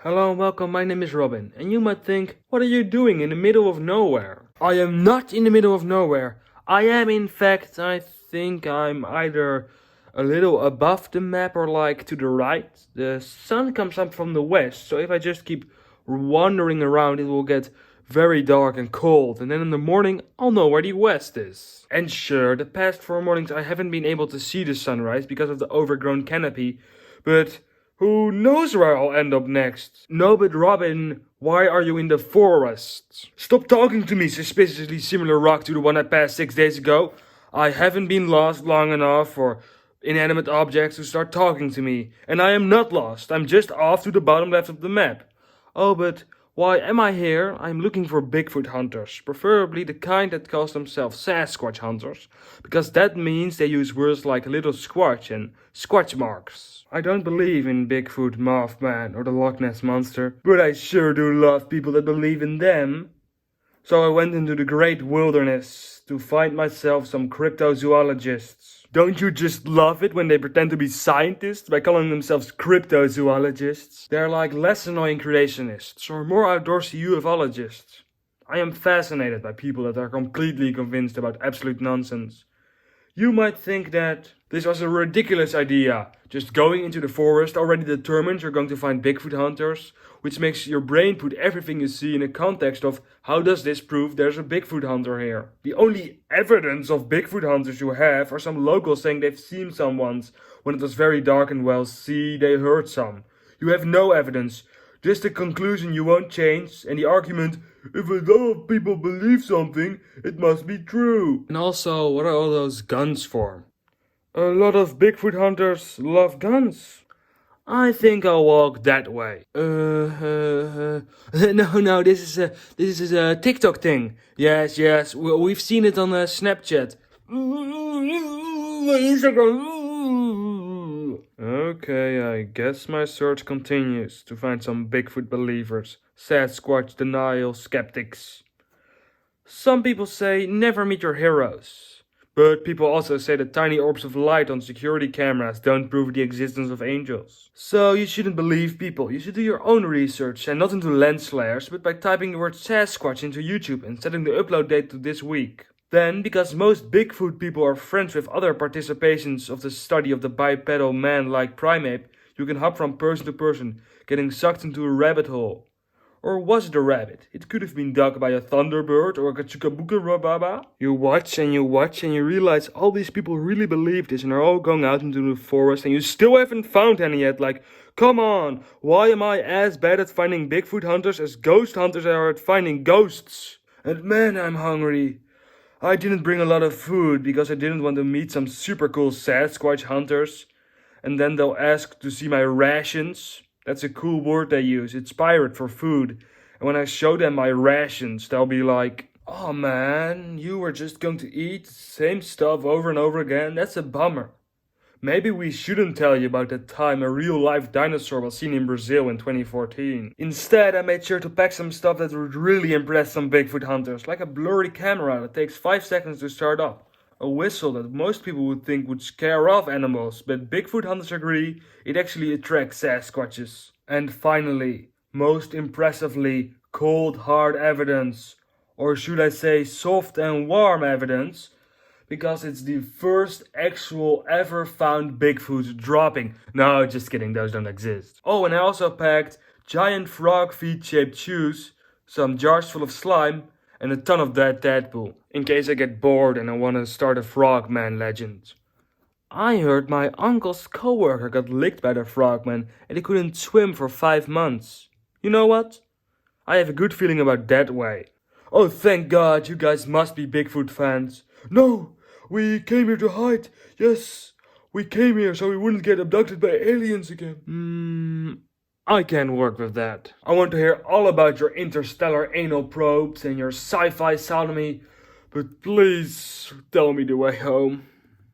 Hello and welcome, my name is Robin, and you might think, what are you doing in the middle of nowhere? I am not in the middle of nowhere. I am, in fact, I think I'm either a little above the map or like to the right. The sun comes up from the west, so if I just keep wandering around, it will get very dark and cold, and then in the morning, I'll know where the west is. And sure, the past 4 mornings I haven't been able to see the sunrise because of the overgrown canopy, but who knows where I'll end up next? No, but Robin, why are you in the forest? Stop talking to me, suspiciously similar rock to the one I passed 6 days ago. I haven't been lost long enough for inanimate objects to start talking to me. And I am not lost, I'm just off to the bottom left of the map. Oh, but why am I here? I'm looking for Bigfoot hunters, preferably the kind that calls themselves Sasquatch hunters, because that means they use words like little squatch and squatch marks. I don't believe in Bigfoot, Mothman, or the Loch Ness Monster, but I sure do love people that believe in them. So I went into the great wilderness to find myself some cryptozoologists. Don't you just love it when they pretend to be scientists by calling themselves cryptozoologists? They're like less annoying creationists or more outdoorsy ufologists. I am fascinated by people that are completely convinced about absolute nonsense. You might think that this was a ridiculous idea. Just going into the forest already determines you're going to find Bigfoot hunters, which makes your brain put everything you see in a context of how does this prove there's a Bigfoot hunter here. The only evidence of Bigfoot hunters you have are some locals saying they've seen some once when it was very dark and well see they heard some. You have no evidence, just a conclusion you won't change and the argument, if a lot of people believe something, it must be true. And also, what are all those guns for? A lot of Bigfoot hunters love guns. I think I'll walk that way. No, this is a TikTok thing. Yes, we've seen it on Snapchat. Okay, I guess my search continues to find some Bigfoot believers, Sasquatch denial skeptics. Some people say never meet your heroes, but people also say that tiny orbs of light on security cameras don't prove the existence of angels. So you shouldn't believe people, you should do your own research and not into lens flares, but by typing the word Sasquatch into YouTube and setting the upload date to this week. Then, because most Bigfoot people are friends with other participations of the study of the bipedal man-like primate, you can hop from person to person, getting sucked into a rabbit hole. Or was it a rabbit? It could have been dug by a thunderbird or a kachukabuka rababa. You watch and you realize all these people really believe this and are all going out into the forest and you still haven't found any yet. Like, come on, why am I as bad at finding Bigfoot hunters as ghost hunters are at finding ghosts? And man, I'm hungry. I didn't bring a lot of food because I didn't want to meet some super cool Sasquatch hunters. And then they'll ask to see my rations. That's a cool word they use. It's pirate for food. And when I show them my rations, they'll be like, "Oh man, you were just going to eat the same stuff over and over again? That's a bummer. Maybe we shouldn't tell you about that time a real-life dinosaur was seen in Brazil in 2014. Instead, I made sure to pack some stuff that would really impress some Bigfoot hunters, like a blurry camera that takes 5 seconds to start up. A whistle that most people would think would scare off animals, but Bigfoot hunters agree it actually attracts Sasquatches. And finally, most impressively, cold hard evidence. Or should I say soft and warm evidence? Because it's the first actual ever found Bigfoot dropping. No, just kidding, those don't exist. Oh, and I also packed giant frog feet shaped shoes, some jars full of slime, and a ton of dead tadpole, in case I get bored and I want to start a frogman legend. I heard my uncle's coworker got licked by the frogman and he couldn't swim for 5 months. You know what? I have a good feeling about that way. Oh, thank God, you guys must be Bigfoot fans. No! We came here to hide. Yes, we came here so we wouldn't get abducted by aliens again. I can work with that. I want to hear all about your interstellar anal probes and your sci-fi sodomy, but please tell me the way home.